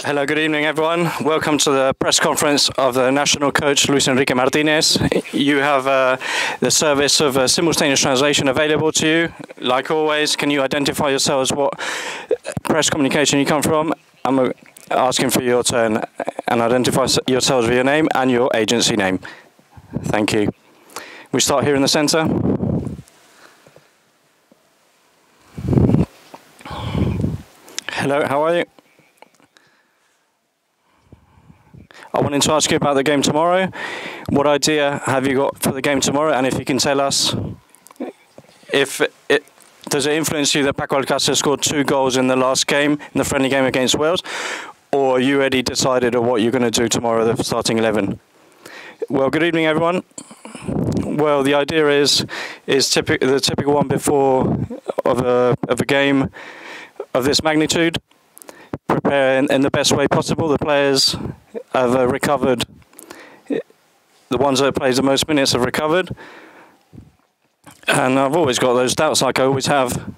Hello, good evening, everyone. Welcome to the press conference of the national coach, Luis Enrique Martinez. You have the service of simultaneous translation available to you. Like always, can you identify yourselves what press communication you come from? I'm asking for your turn and identify yourselves with your name and your agency name. Thank you. We start here in the centre. Hello, how are you? I wanted to ask you about the game tomorrow. What idea have you got for the game tomorrow? And if you can tell us, does it influence you that Paco Alcácer scored 2 goals in the last game, in the friendly game against Wales? Or you already decided on what you're going to do tomorrow, the starting 11? Well, good evening, everyone. Well, the idea is the typical one before of a game of this magnitude. Prepare in the best way possible. The players have recovered. The ones that played the most minutes have recovered. And I've always got those doubts, like I always have.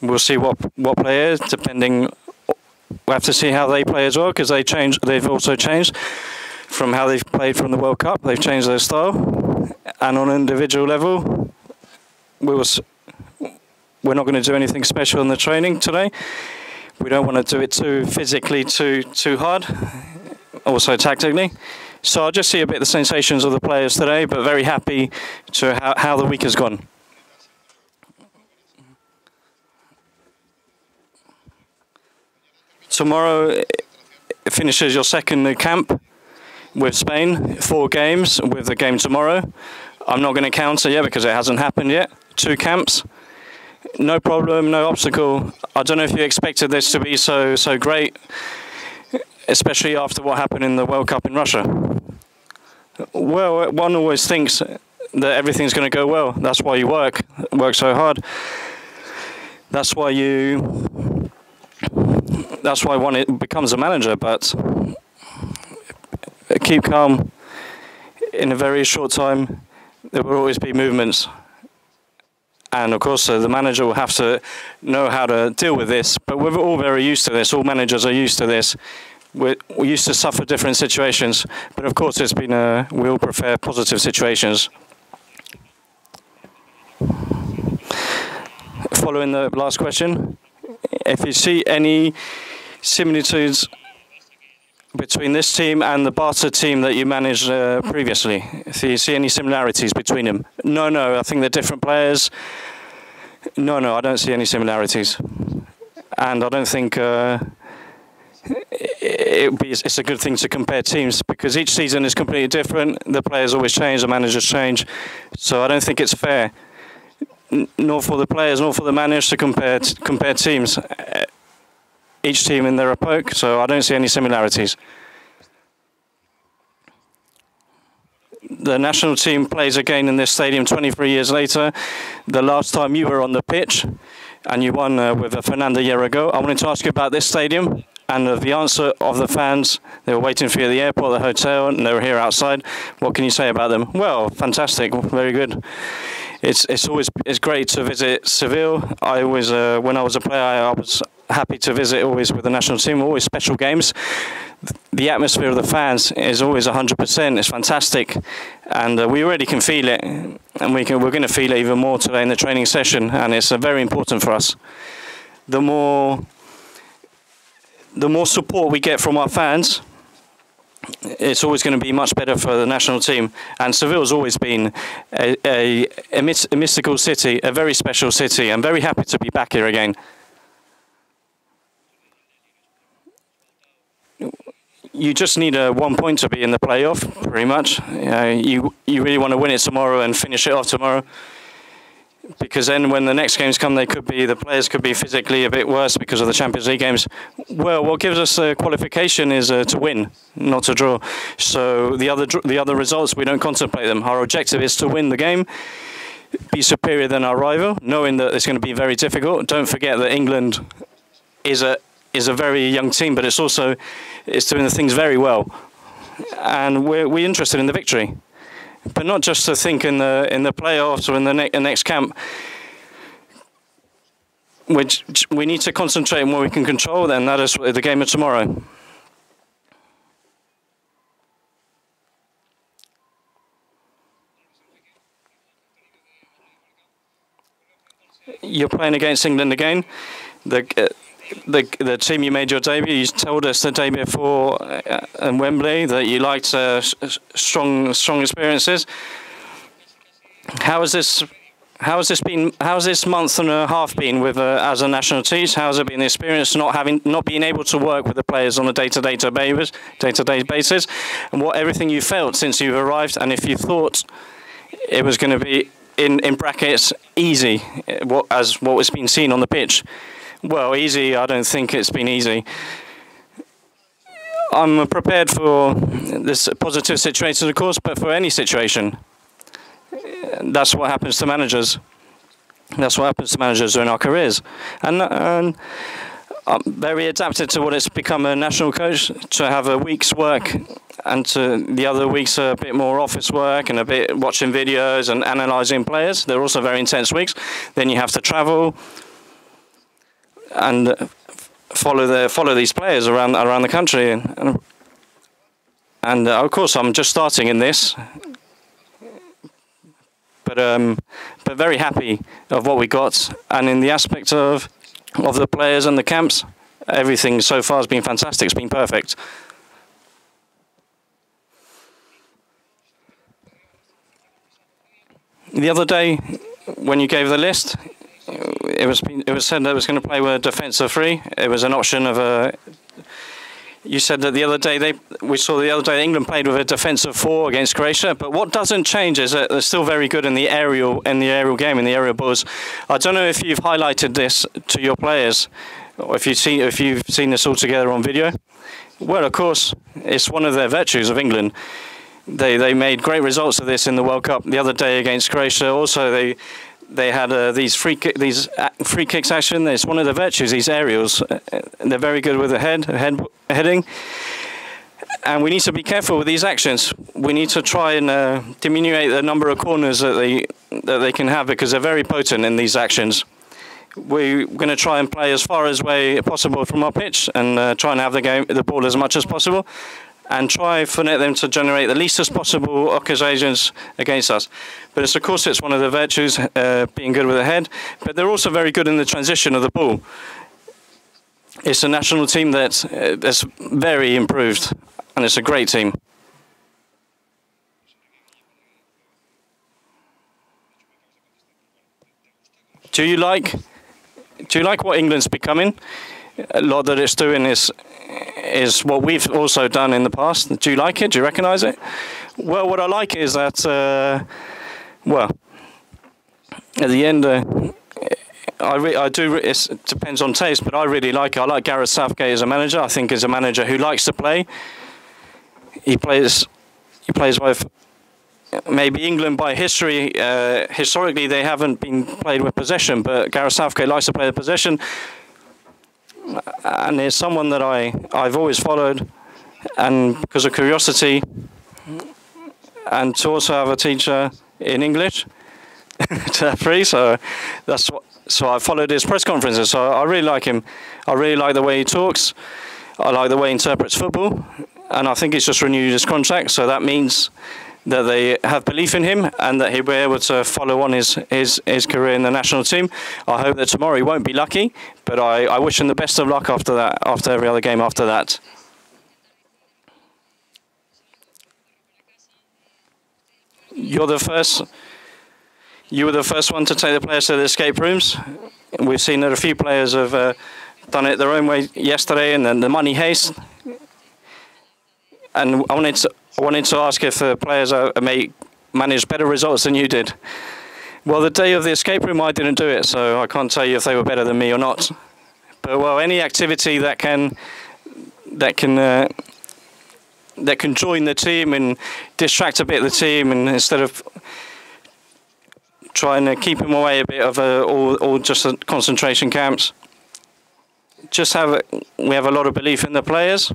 We'll see what players, depending. We'll have to see how they play as well, because they've also changed from how they've played from the World Cup. They've changed their style. And on an individual level, we're not going to do anything special in the training today. We don't want to do it too physically, too hard, also tactically. So I'll just see a bit of the sensations of the players today, but very happy to how the week has gone. Tomorrow finishes your second camp with Spain, 4 games with the game tomorrow. I'm not going to count it yet because it hasn't happened yet. 2 camps. No problem, no obstacle. I don't know if you expected this to be so great, especially after what happened in the World Cup in Russia. Well, one always thinks that everything's going to go well. That's why you work so hard. That's why one becomes a manager. But keep calm. In a very short time, there will always be movements. And of course, the manager will have to know how to deal with this. But we're all very used to this. All managers are used to this. We used to suffer different situations. But of course, it's been we all prefer positive situations. Following the last question, if you see any similitudes between this team and the Barca team that you managed previously? Do you see any similarities between them? No, I think they're different players. No, I don't see any similarities. And I don't think it's a good thing to compare teams, because each season is completely different. The players always change, the managers change. So I don't think it's fair, nor for the players, nor for the managers, to compare teams. Each team in their epoch, so I don't see any similarities. The national team plays again in this stadium 23 years later. The last time you were on the pitch, and you won with Fernando a year ago. I wanted to ask you about this stadium and the answer of the fans. They were waiting for you at the airport, the hotel, and they were here outside. What can you say about them? Well, fantastic, very good. It's great to visit Seville. I always, when I was a player, I was happy to visit always with the national team. Always special games. The atmosphere of the fans is always 100%. It's fantastic, and we already can feel it, and we're going to feel it even more today in the training session. And it's very important for us. The more support we get from our fans, it's always going to be much better for the national team. And Seville's always been a mystical city, a very special city. I'm very happy to be back here again. You just need 1 point to be in the playoff, pretty much. You really want to win it tomorrow and finish it off tomorrow, because then when the next games come, the players could be physically a bit worse because of the Champions League games. Well, what gives us a qualification is to win, not to draw. So the other results, we don't contemplate them. Our objective is to win the game, be superior than our rival, knowing that it's going to be very difficult. Don't forget that England is a very young team, but it's doing the things very well, and we're interested in the victory. But not just to think in the playoffs or in the next camp. We need to concentrate on what we can control, and that is the game of tomorrow. You're playing against England again. The team you made your debut. You told us the day before in Wembley that you liked strong experiences. How has this month and a half been with as a national team? How has it been the experience not being able to work with the players on a day-to-day basis, and everything you felt since you've arrived, and if you thought it was going to be in brackets easy, what was being seen on the pitch? Well, easy. I don't think it's been easy. I'm prepared for this positive situation, of course, but for any situation. That's what happens to managers. That's what happens to managers during our careers. And I'm very adapted to what it's become a national coach, to have a week's work and to the other weeks a bit more office work and a bit watching videos and analysing players. They're also very intense weeks. Then you have to travel and follow these players around the country. And of course, I'm just starting in this. But very happy of what we got, and in the aspect of the players and the camps, everything so far has been fantastic. It's been perfect. The other day, when you gave the list, it was said that it was going to play with a defensive three. It was an option of a. You said that the other day we saw the other day England played with a defensive 4 against Croatia, but what doesn't change is that they're still very good in the aerial game, in the aerial balls. I don't know if you've highlighted this to your players, or if you've seen this all together on video. Well, of course, it's one of their virtues of England. They made great results of this in the World Cup the other day against Croatia. Also, they had these free kicks action. It's one of the virtues, these aerials. They're very good with the heading. And we need to be careful with these actions. We need to try and diminuate the number of corners that they can have, because they're very potent in these actions. We're going to try and play as far as way possible from our pitch and try and have the ball as much as possible, and try for them to generate the least as possible occasions against us. But of course it's one of the virtues, being good with the head, but they're also very good in the transition of the ball. It's a national team that's very improved, and it's a great team. Do you like what England's becoming? A lot that it's doing is what we've also done in the past. Do you like it? Do you recognise it? Well, what I like is that, well, at the end, I do. It depends on taste, but I really like it. I like Gareth Southgate as a manager. I think he's a manager who likes to play. He plays with. Maybe England, by history, historically they haven't been played with possession, but Gareth Southgate likes to play the possession, and it's someone that I've always followed, and because of curiosity, and to also have a teacher in English, to free. So that's what. So I followed his press conferences. So I really like him. I really like the way he talks. I like the way he interprets football, and I think he's just renewed his contract. So that means that they have belief in him and that he'll be able to follow on his career in the national team. I hope that tomorrow he won't be lucky, but I wish him the best of luck after that, after every other game after that. You were the first one to take the players to the escape rooms. We've seen that a few players have done it their own way yesterday, and then the money heist. And I wanted to ask if the players may manage better results than you did. Well, the day of the escape room, I didn't do it, so I can't tell you if they were better than me or not. But well, any activity that can join the team and distract a bit the team, and instead of trying to keep them away a bit of all just concentration camps, we have a lot of belief in the players.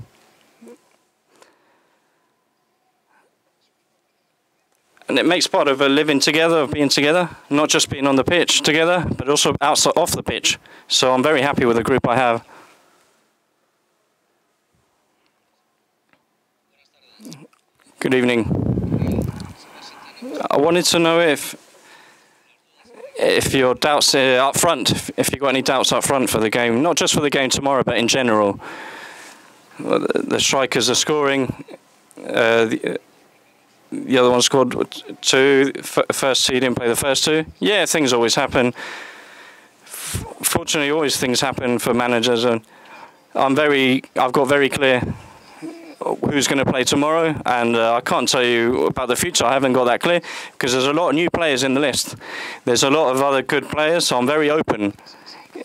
And it makes part of a living together, of being together, not just being on the pitch together, but also outside, off the pitch. So I'm very happy with the group I have. Good evening. I wanted to know if if your doubts up front, if you've got any doubts up front for the game, not just for the game tomorrow, but in general, the strikers are scoring. The other one scored 2. First two didn't play the first 2. Yeah, things always happen. Fortunately, always things happen for managers, and I've got very clear who's going to play tomorrow, and I can't tell you about the future. I haven't got that clear because there's a lot of new players in the list. There's a lot of other good players, so I'm very open.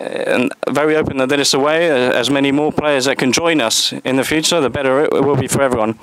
And very open that this away, as many more players that can join us in the future, the better it will be for everyone.